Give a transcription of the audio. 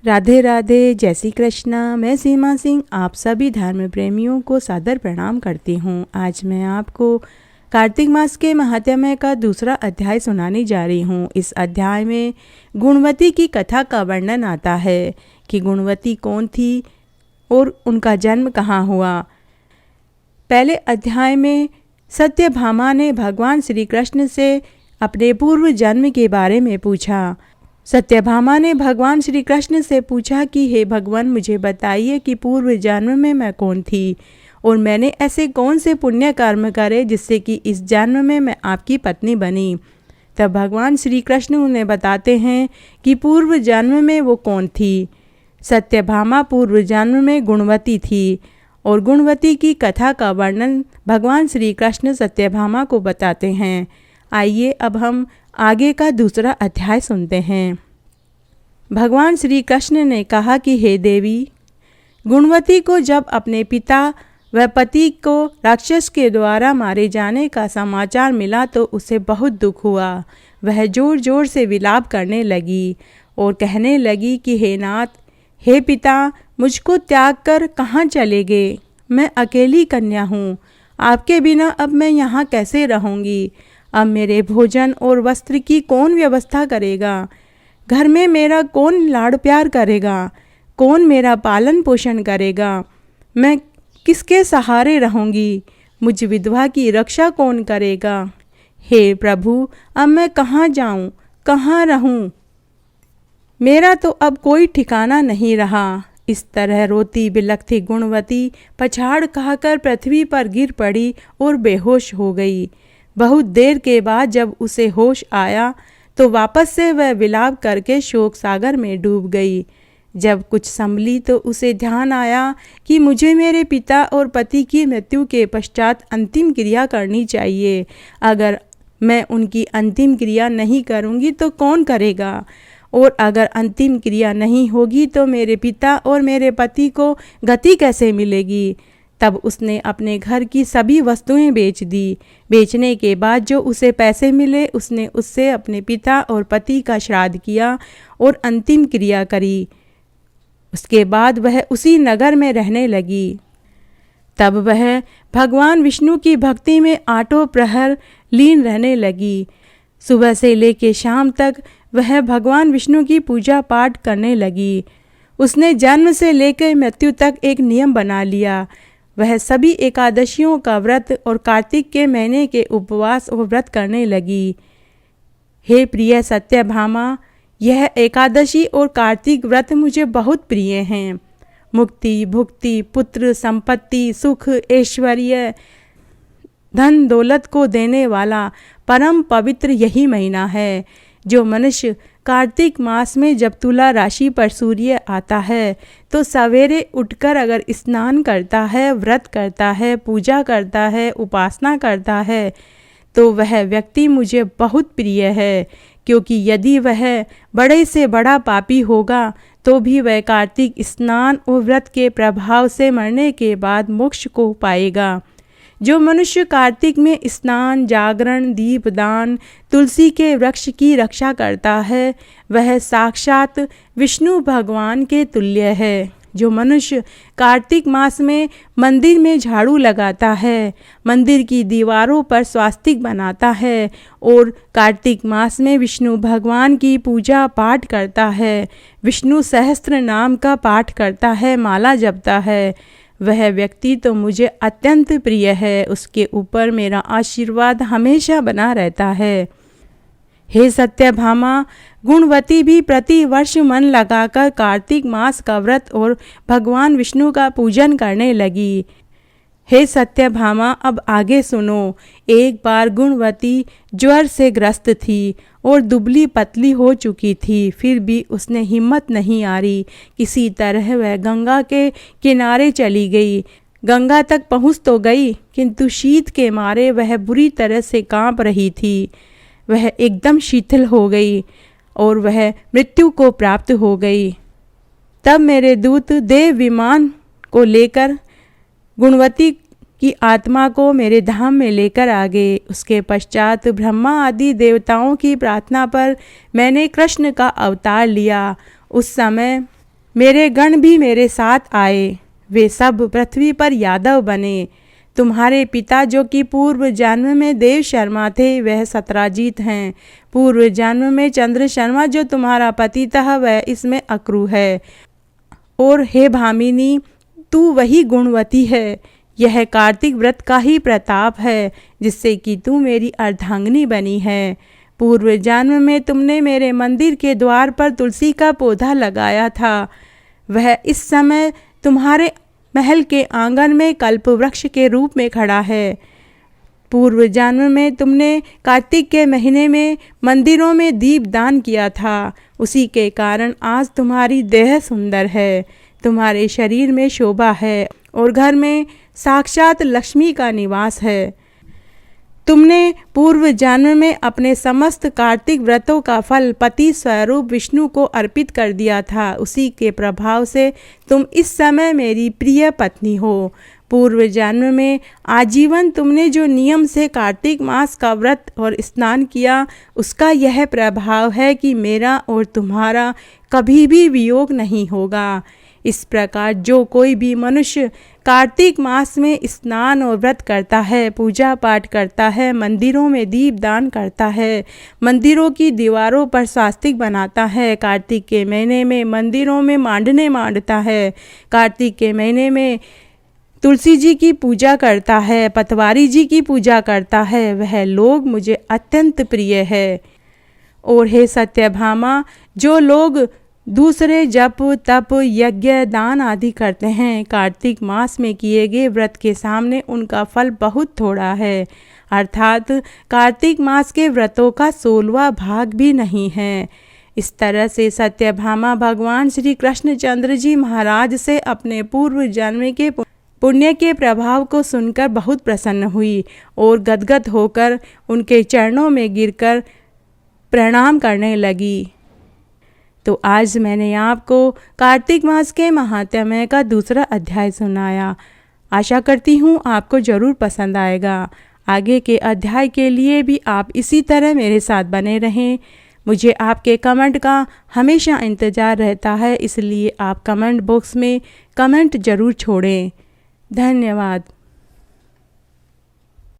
राधे राधे, जय श्री कृष्णा। मैं सीमा सिंह आप सभी धर्म प्रेमियों को सादर प्रणाम करती हूँ। आज मैं आपको कार्तिक मास के महात्म्य का दूसरा अध्याय सुनाने जा रही हूँ। इस अध्याय में गुणवती की कथा का वर्णन आता है कि गुणवती कौन थी और उनका जन्म कहाँ हुआ। पहले अध्याय में सत्यभामा ने भगवान श्री कृष्ण से अपने पूर्व जन्म के बारे में पूछा। सत्यभामा ने भगवान श्री कृष्ण से पूछा कि हे भगवान, मुझे बताइए कि पूर्व जन्म में मैं कौन थी और मैंने ऐसे कौन से पुण्य कर्म करे जिससे कि इस जन्म में मैं आपकी पत्नी बनी। तब भगवान श्री कृष्ण उन्हें बताते हैं कि पूर्व जन्म में वो कौन थी। सत्यभामा पूर्व जन्म में गुणवती थी और गुणवती की कथा का वर्णन भगवान श्री कृष्ण सत्यभामा को बताते हैं। आइए अब हम आगे का दूसरा अध्याय सुनते हैं। भगवान श्री कृष्ण ने कहा कि हे देवी, गुणवती को जब अपने पिता व पति को राक्षस के द्वारा मारे जाने का समाचार मिला तो उसे बहुत दुख हुआ। वह जोर जोर से विलाप करने लगी और कहने लगी कि हे नाथ, हे पिता, मुझको त्याग कर कहाँ चले गए? मैं अकेली कन्या हूँ। आपके बिना अब मैं यहाँ कैसे रहूँगी? अब मेरे भोजन और वस्त्र की कौन व्यवस्था करेगा? घर में मेरा कौन लाड़ प्यार करेगा? कौन मेरा पालन पोषण करेगा? मैं किसके सहारे रहूँगी? मुझ विधवा की रक्षा कौन करेगा? हे प्रभु, अब मैं कहाँ जाऊँ, कहाँ रहूँ? मेरा तो अब कोई ठिकाना नहीं रहा। इस तरह रोती बिलखती गुणवती पछाड़ खाकर पृथ्वी पर गिर पड़ी और बेहोश हो गई। बहुत देर के बाद जब उसे होश आया तो वापस से वह विलाप करके शोक सागर में डूब गई। जब कुछ संभली तो उसे ध्यान आया कि मुझे मेरे पिता और पति की मृत्यु के पश्चात अंतिम क्रिया करनी चाहिए। अगर मैं उनकी अंतिम क्रिया नहीं करूँगी तो कौन करेगा? और अगर अंतिम क्रिया नहीं होगी तो मेरे पिता और मेरे पति को गति कैसे मिलेगी? तब उसने अपने घर की सभी वस्तुएं बेच दी। बेचने के बाद जो उसे पैसे मिले उसने उससे अपने पिता और पति का श्राद्ध किया और अंतिम क्रिया करी। उसके बाद वह उसी नगर में रहने लगी। तब वह भगवान विष्णु की भक्ति में आठों प्रहर लीन रहने लगी। सुबह से लेकर शाम तक वह भगवान विष्णु की पूजा पाठ करने लगी। उसने जन्म से लेकर मृत्यु तक एक नियम बना लिया। वह सभी एकादशियों का व्रत और कार्तिक के महीने के उपवास और व्रत करने लगी। हे प्रिय सत्यभामा, यह एकादशी और कार्तिक व्रत मुझे बहुत प्रिय हैं। मुक्ति, भुक्ति, पुत्र, संपत्ति, सुख, ऐश्वर्य, धन दौलत को देने वाला परम पवित्र यही महीना है। जो मनुष्य कार्तिक मास में जब तुला राशि पर सूर्य आता है तो सवेरे उठकर अगर स्नान करता है, व्रत करता है, पूजा करता है, उपासना करता है तो वह व्यक्ति मुझे बहुत प्रिय है। क्योंकि यदि वह बड़े से बड़ा पापी होगा तो भी वह कार्तिक स्नान और व्रत के प्रभाव से मरने के बाद मोक्ष को पाएगा। जो मनुष्य कार्तिक में स्नान, जागरण, दीपदान, तुलसी के वृक्ष की रक्षा करता है वह साक्षात विष्णु भगवान के तुल्य है। जो मनुष्य कार्तिक मास में मंदिर में झाड़ू लगाता है, मंदिर की दीवारों पर स्वास्तिक बनाता है और कार्तिक मास में विष्णु भगवान की पूजा पाठ करता है, विष्णु सहस्त्र नाम का पाठ करता है, माला जपता है, वह व्यक्ति तो मुझे अत्यंत प्रिय है। उसके ऊपर मेरा आशीर्वाद हमेशा बना रहता है। हे सत्यभामा, गुणवती भी प्रति वर्ष मन लगाकर कार्तिक मास का व्रत और भगवान विष्णु का पूजन करने लगी। हे सत्यभामा, अब आगे सुनो। एक बार गुणवती ज्वर से ग्रस्त थी और दुबली पतली हो चुकी थी। फिर भी उसने हिम्मत नहीं हारी। किसी तरह वह गंगा के किनारे चली गई। गंगा तक पहुँच तो गई किंतु शीत के मारे वह बुरी तरह से कांप रही थी। वह एकदम शिथिल हो गई और वह मृत्यु को प्राप्त हो गई। तब मेरे दूत देव विमान को लेकर गुणवती की आत्मा को मेरे धाम में लेकर आ गए। उसके पश्चात ब्रह्मा आदि देवताओं की प्रार्थना पर मैंने कृष्ण का अवतार लिया। उस समय मेरे गण भी मेरे साथ आए, वे सब पृथ्वी पर यादव बने। तुम्हारे पिता जो कि पूर्व जन्म में देव शर्मा थे, वह सत्राजीत हैं। पूर्व जन्म में चंद्र शर्मा जो तुम्हारा पति था, वह इसमें अक्रू है। और हे भामिनी, तू वही गुणवती है। यह कार्तिक व्रत का ही प्रताप है जिससे कि तू मेरी अर्धांगिनी बनी है। पूर्व जन्म में तुमने मेरे मंदिर के द्वार पर तुलसी का पौधा लगाया था। वह इस समय तुम्हारे महल के आंगन में कल्प वृक्ष के रूप में खड़ा है। पूर्व जन्म में तुमने कार्तिक के महीने में मंदिरों में दीप दान किया था। उसी के कारण आज तुम्हारी देह सुंदर है, तुम्हारे शरीर में शोभा है और घर में साक्षात लक्ष्मी का निवास है। तुमने पूर्व जन्म में अपने समस्त कार्तिक व्रतों का फल पति स्वरूप विष्णु को अर्पित कर दिया था। उसी के प्रभाव से तुम इस समय मेरी प्रिय पत्नी हो। पूर्व जन्म में आजीवन तुमने जो नियम से कार्तिक मास का व्रत और स्नान किया, उसका यह प्रभाव है कि मेरा और तुम्हारा कभी भी वियोग नहीं होगा। इस प्रकार जो कोई भी मनुष्य कार्तिक मास में स्नान और व्रत करता है, पूजा पाठ करता है, मंदिरों में दीप दान करता है, मंदिरों की दीवारों पर स्वास्तिक बनाता है, कार्तिक के महीने में मंदिरों में मांडने मांडता है, कार्तिक के महीने में तुलसी जी की पूजा करता है, पतवारी जी की पूजा करता है, वह लोग मुझे अत्यंत प्रिय है। और हे सत्यभामा, जो लोग दूसरे जप तप यज्ञ दान आदि करते हैं, कार्तिक मास में किए गए व्रत के सामने उनका फल बहुत थोड़ा है। अर्थात कार्तिक मास के व्रतों का 16वां भाग भी नहीं है। इस तरह से सत्यभामा भगवान श्री कृष्णचंद्र जी महाराज से अपने पूर्व जन्म के पुण्य के प्रभाव को सुनकर बहुत प्रसन्न हुई और गदगद होकर उनके चरणों में गिरकर प्रणाम करने लगी। तो आज मैंने आपको कार्तिक मास के महात्म्य का दूसरा अध्याय सुनाया। आशा करती हूँ आपको ज़रूर पसंद आएगा। आगे के अध्याय के लिए भी आप इसी तरह मेरे साथ बने रहें। मुझे आपके कमेंट का हमेशा इंतज़ार रहता है, इसलिए आप कमेंट बॉक्स में कमेंट ज़रूर छोड़ें। धन्यवाद।